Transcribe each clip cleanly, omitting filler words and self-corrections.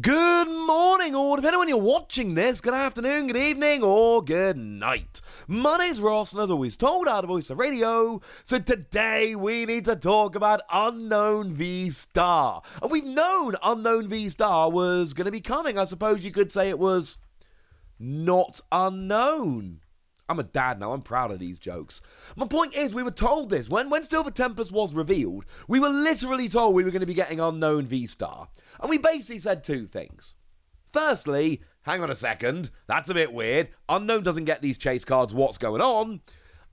Good morning, or depending on when you're watching this, good afternoon, good evening, or good night. My name's Ross, and as always, told out of Voice of Radio. So today we need to talk about Unown VSTAR. And we've known Unown VSTAR was going to be coming. I suppose you could say it was not unknown. I'm a dad now, I'm proud of these jokes. My point is, we were told this. When Silver Tempest was revealed, we were literally told we were going to be getting Unown VSTAR. And we basically said two things. Firstly, hang on a second, that's a bit weird. Unown doesn't get these chase cards, what's going on?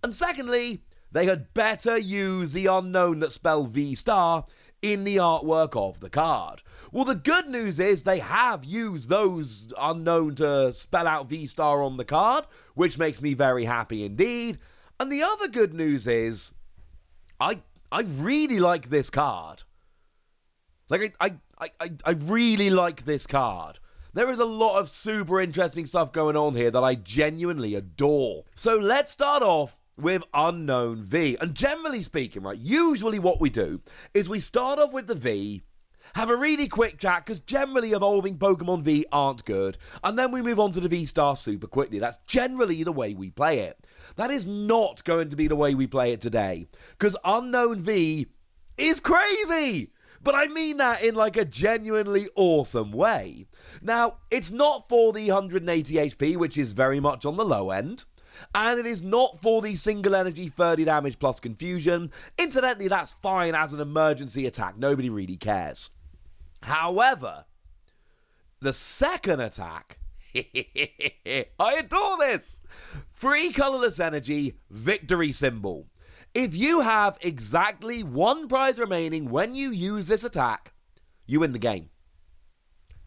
And secondly, they had better use the Unown that spell V-Star in the artwork of the card. Well, the good news is they have used those Unown to spell out V-Star on the card, which makes me very happy indeed. And the other good news is, I really like this card. Like, I really like this card. There is a lot of super interesting stuff going on here that I genuinely adore. So let's start off with Unown V. And generally speaking, right, usually what we do is we start off with the V, have a really quick chat, because generally evolving Pokemon V aren't good, and then we move on to the V-Star super quickly. That's generally the way we play it. That is not going to be the way we play it today, because Unown V is crazy! But I mean that in like a genuinely awesome way. Now, it's not for the 180 HP, which is very much on the low end. And it is not for the single energy 30 damage plus confusion. Incidentally, that's fine as an emergency attack. Nobody really cares. However, the second attack, I adore this. Free colorless energy, victory symbol. If you have exactly one prize remaining when you use this attack, you win the game.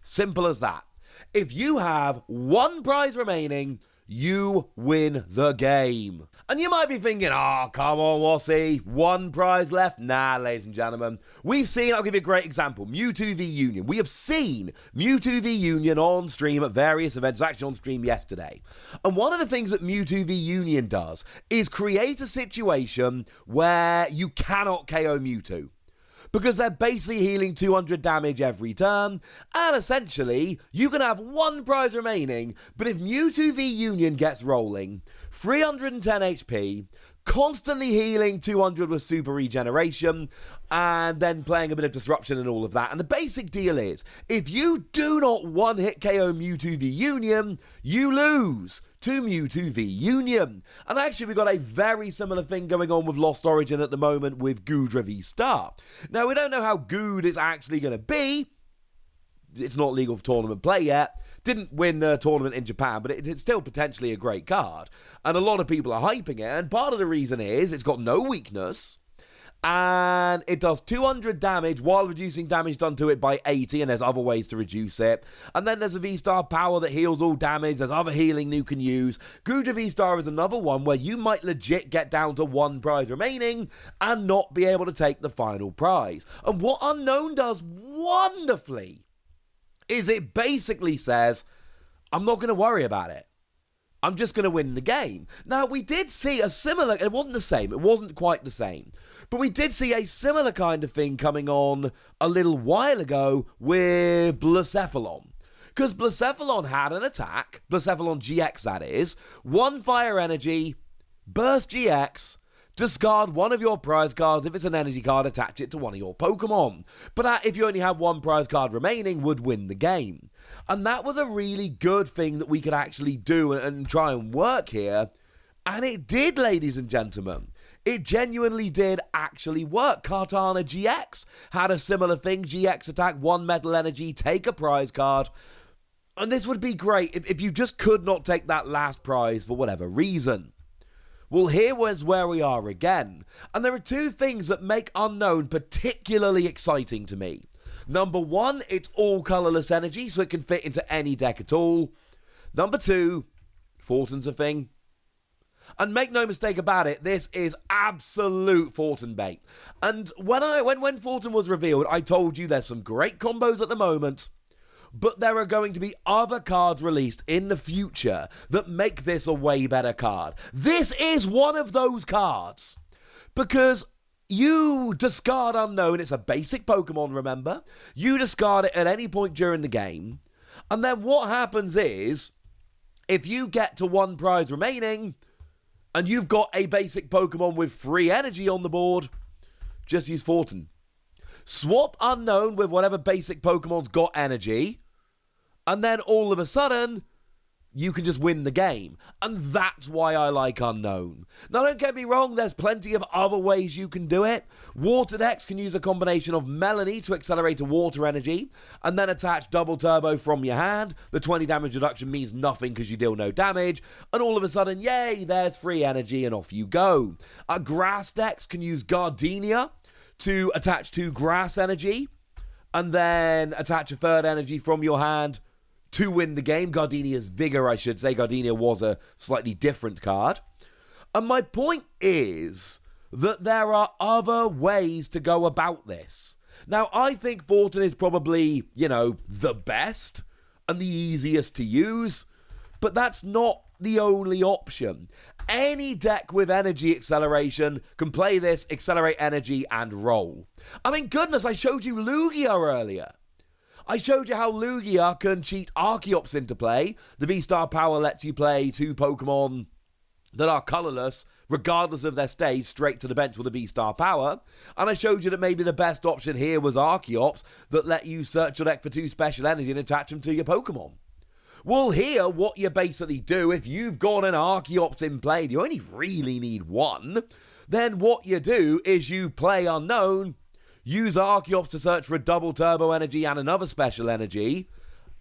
Simple as that. If you have one prize remaining, you win the game. And you might be thinking, oh, come on, Wassy, one prize left? Nah, ladies and gentlemen. We've seen, I'll give you a great example, Mewtwo v Union. We have seen Mewtwo v Union on stream at various events, actually on stream yesterday. And one of the things that Mewtwo v Union does is create a situation where you cannot KO Mewtwo, because they're basically healing 200 damage every turn, and essentially, you can have one prize remaining, but if Mewtwo v Union gets rolling, 310 HP, constantly healing 200 with super regeneration, and then playing a bit of disruption and all of that. And the basic deal is, if you do not one-hit KO Mewtwo v Union, you lose to Mewtwo v Union. And actually, we've got a very similar thing going on with Lost Origin at the moment with Goodra V-Star. Now, we don't know how good it's actually going to be. It's not legal for tournament play yet. Didn't win the tournament in Japan, but it's still potentially a great card. And a lot of people are hyping it, and part of the reason is it's got no weakness, and it does 200 damage while reducing damage done to it by 80, and there's other ways to reduce it. And then there's a V-Star power that heals all damage. There's other healing you can use. Goodra V-Star is another one where you might legit get down to one prize remaining and not be able to take the final prize. And what Unown does wonderfully is it basically says, I'm not going to worry about it. I'm just going to win the game. Now, we did see a similar, it wasn't the same, it wasn't quite the same, but we did see a similar kind of thing coming on a little while ago with Blacephalon. Because Blacephalon had an attack, Blacephalon GX that is, one fire energy, burst GX, discard one of your prize cards. If it's an energy card, attach it to one of your Pokemon. But if you only have one prize card remaining, would win the game. And that was a really good thing that we could actually do and try and work here. And it did, ladies and gentlemen. It genuinely did actually work. Kartana GX had a similar thing. GX attack, one metal energy, take a prize card. And this would be great if you just could not take that last prize for whatever reason. Well, here was where we are again. And there are two things that make Unown particularly exciting to me. Number one, it's all colorless energy, so it can fit into any deck at all. Number two, Fortin's a thing. And make no mistake about it, this is absolute Fortin bait. And when Fortin was revealed, I told you there's some great combos at the moment, but there are going to be other cards released in the future that make this a way better card. This is one of those cards. Because you discard Unown. It's a basic Pokemon, remember? You discard it at any point during the game. And then what happens is, if you get to one prize remaining, and you've got a basic Pokemon with free energy on the board, just use Fortin. Swap Unown with whatever basic Pokemon's got energy, and then all of a sudden, you can just win the game. And that's why I like Unown. Now, don't get me wrong, there's plenty of other ways you can do it. Water decks can use a combination of Melanie to accelerate a water energy, and then attach double turbo from your hand. The 20 damage reduction means nothing because you deal no damage, and all of a sudden, yay, there's free energy, and off you go. Grass decks can use Gardenia to attach 2 grass energy, and then attach a third energy from your hand to win the game. Gardenia's Vigor, I should say. Gardenia was a slightly different card. And my point is that there are other ways to go about this. Now, I think Fortin is probably, the best and the easiest to use, but that's not the only option. Any deck with energy acceleration can play this, accelerate energy, and roll. I mean, goodness, I showed you Lugia earlier. I showed you how Lugia can cheat Archeops into play. The V-Star power lets you play 2 Pokemon that are colourless, regardless of their stage, straight to the bench with the V-Star power. And I showed you that maybe the best option here was Archeops, that let you search your deck for 2 special energy and attach them to your Pokemon. Well, here, what you basically do, if you've got an Archeops in play, and you only really need 1, then what you do is you play Unown, use Archeops to search for a double turbo energy and another special energy.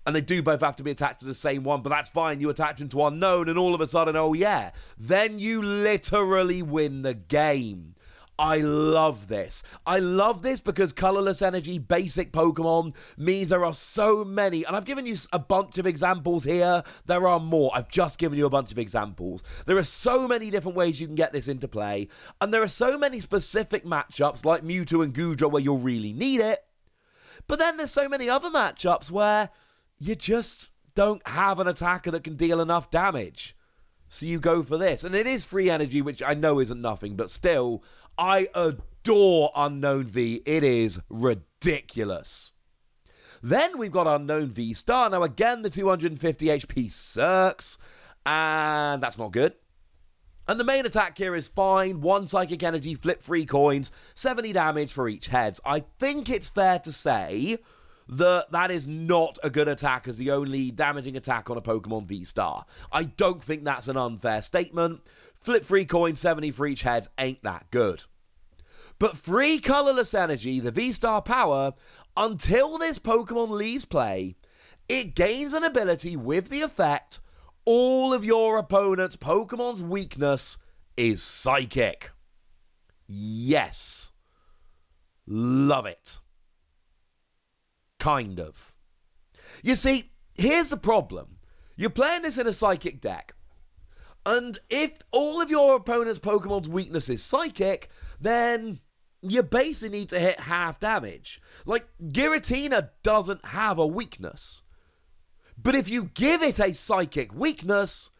And they do both have to be attached to the same one, but that's fine. You attach them to Unown, and all of a sudden, oh yeah. Then you literally win the game. I love this. I love this because colorless energy basic Pokemon means there are so many, and I've given you a bunch of examples here. There are more. I've just given you a bunch of examples. There are so many different ways you can get this into play, and there are so many specific matchups like Mewtwo and Goodra where you'll really need it. But then there's so many other matchups where you just don't have an attacker that can deal enough damage. So you go for this. And it is free energy, which I know isn't nothing, but still, I adore Unown V. It is ridiculous. Then we've got Unown VSTAR. Now again, the 250 HP sucks, and that's not good. And the main attack here is fine. 1 psychic energy, flip 3 coins, 70 damage for each heads. I think it's fair to say that is not a good attack as the only damaging attack on a Pokemon V-Star. I don't think that's an unfair statement. Flip 3 coins, 70 for each head, ain't that good. But free colorless energy, the V-Star power, until this Pokemon leaves play, it gains an ability with the effect all of your opponent's Pokemon's weakness is psychic. Yes. Love it. Kind of. You see, here's the problem. You're playing this in a psychic deck, and if all of your opponent's Pokemon's weakness is psychic, then you basically need to hit half damage. Like, Giratina doesn't have a weakness. But if you give it a psychic weakness,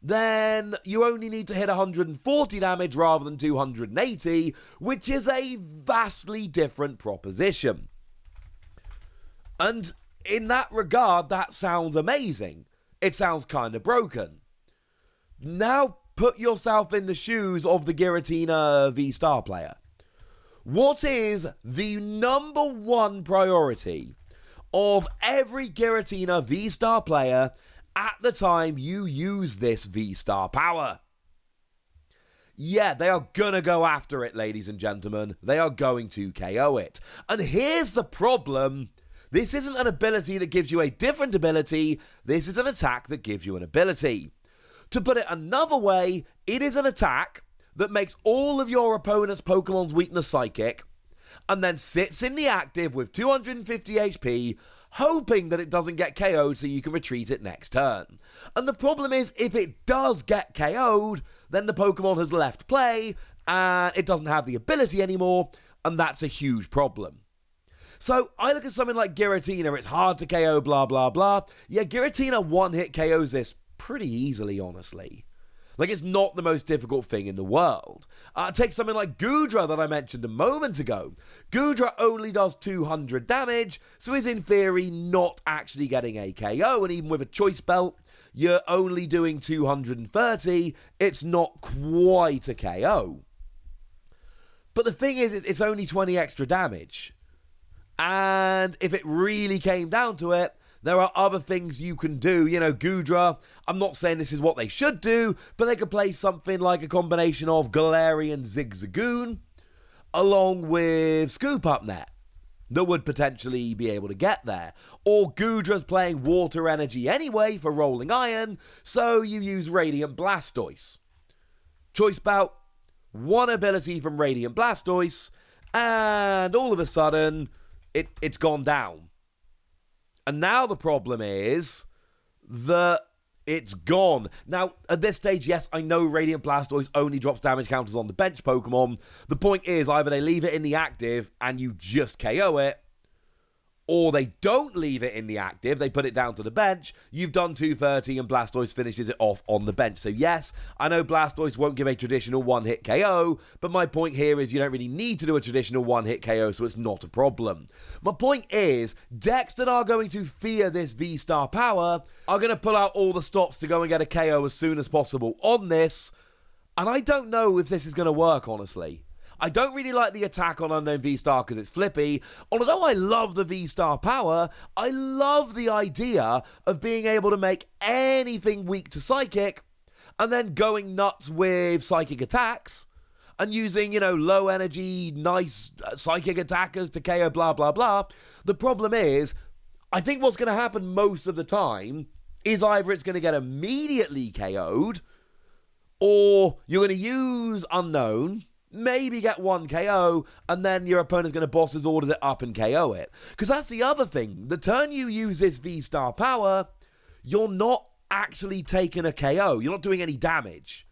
then you only need to hit 140 damage rather than 280, which is a vastly different proposition. And in that regard, that sounds amazing. It sounds kind of broken. Now put yourself in the shoes of the Giratina V-Star player. What is the number 1 priority of every Giratina V-Star player at the time you use this V-Star power? Yeah, they are gonna go after it, ladies and gentlemen. They are going to KO it. And here's the problem. This isn't an ability that gives you a different ability. This is an attack that gives you an ability. To put it another way, it is an attack that makes all of your opponent's Pokemon's weakness psychic, and then sits in the active with 250 HP, hoping that it doesn't get KO'd so you can retreat it next turn. And the problem is, if it does get KO'd, then the Pokemon has left play, and it doesn't have the ability anymore, and that's a huge problem. So I look at something like Giratina, it's hard to KO, blah, blah, blah. Yeah, Giratina one-hit KOs this pretty easily, honestly. Like, it's not the most difficult thing in the world. Take something like Goodra that I mentioned a moment ago. Goodra only does 200 damage, so is in theory not actually getting a KO, and even with a choice belt, you're only doing 230, it's not quite a KO. But the thing is, it's only 20 extra damage. And if it really came down to it, there are other things you can do. You know, Goodra, I'm not saying this is what they should do, but they could play something like a combination of Galarian Zigzagoon along with Scoop Up Net that would potentially be able to get there. Or Goodra's playing Water Energy anyway for Rolling Iron, so you use Radiant Blastoise. Choice Belt, one ability from Radiant Blastoise, and all of a sudden, it's gone down. And now the problem is that it's gone. Now, at this stage, yes, I know Radiant Blastoise only drops damage counters on the bench Pokemon. The point is, either they leave it in the active and you just KO it, or they don't leave it in the active, they put it down to the bench, you've done 230 and Blastoise finishes it off on the bench. So yes, I know Blastoise won't give a traditional one-hit KO, but my point here is you don't really need to do a traditional one-hit KO, so it's not a problem. My point is, decks that are going to fear this V-Star power are going to pull out all the stops to go and get a KO as soon as possible on this, and I don't know if this is going to work, honestly. I don't really like the attack on Unown VSTAR because it's flippy. Although I love the V-Star power, I love the idea of being able to make anything weak to Psychic and then going nuts with Psychic attacks and using, low energy, nice Psychic attackers to KO blah, blah, blah. The problem is, I think what's going to happen most of the time is either it's going to get immediately KO'd or you're going to use Unown, maybe get one KO, and then your opponent's going to boss his orders it up and KO it. Because that's the other thing. The turn you use this V-Star power, you're not actually taking a KO. You're not doing any damage.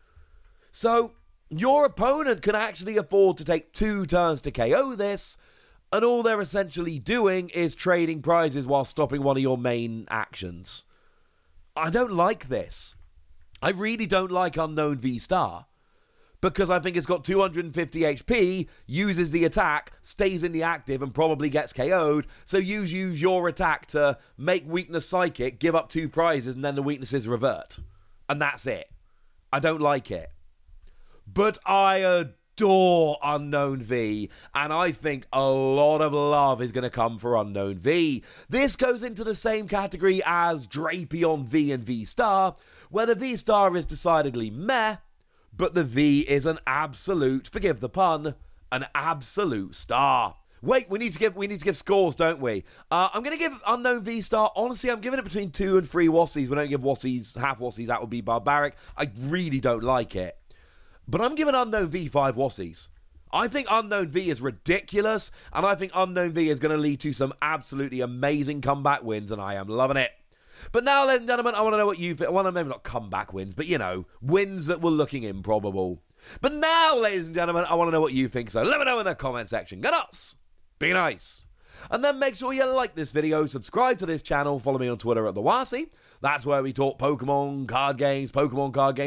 So your opponent can actually afford to take 2 turns to KO this, and all they're essentially doing is trading prizes while stopping one of your main actions. I don't like this. I really don't like Unown V-Star. Because I think it's got 250 HP, uses the attack, stays in the active, and probably gets KO'd. So you use your attack to make weakness Psychic, give up 2 prizes, and then the weaknesses revert. And that's it. I don't like it. But I adore Unown V, and I think a lot of love is going to come for Unown V. This goes into the same category as Drapion V and V-Star, where the V-Star is decidedly meh, but the V is an absolute, forgive the pun, an absolute star. Wait, we need to give scores, don't we? I'm going to give Unown V-Star, honestly, I'm giving it between 2 and 3 Wassies. We don't give Wassies, half Wassies, that would be barbaric. I really don't like it. But I'm giving Unown V 5 Wassies. I think Unown V is ridiculous, and I think Unown V is going to lead to some absolutely amazing comeback wins, and I am loving it. But now, ladies and gentlemen, I want to know what you think. Well, maybe not comeback wins, but, wins that were looking improbable. But now, ladies and gentlemen, I want to know what you think, so let me know in the comment section. Go nuts! Be nice! And then make sure you like this video, subscribe to this channel, follow me on Twitter at @TheWassy. That's where we talk Pokemon card games,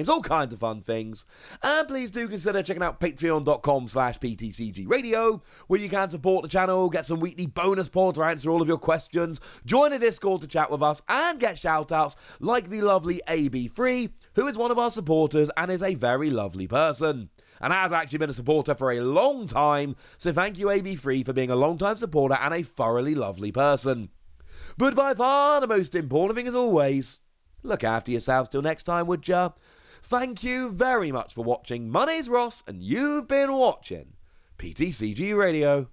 all kinds of fun things. And please do consider checking out patreon.com/PTCG where you can support the channel, get some weekly bonus pods to answer all of your questions, join a Discord to chat with us, and get shoutouts like the lovely AB3, who is one of our supporters and is a very lovely person. And has actually been a supporter for a long time, so thank you AB3 for being a long-time supporter and a thoroughly lovely person. But by far the most important thing as always, look after yourselves till next time, would ya? Thank you very much for watching. My name's Ross, and you've been watching PTCG Radio.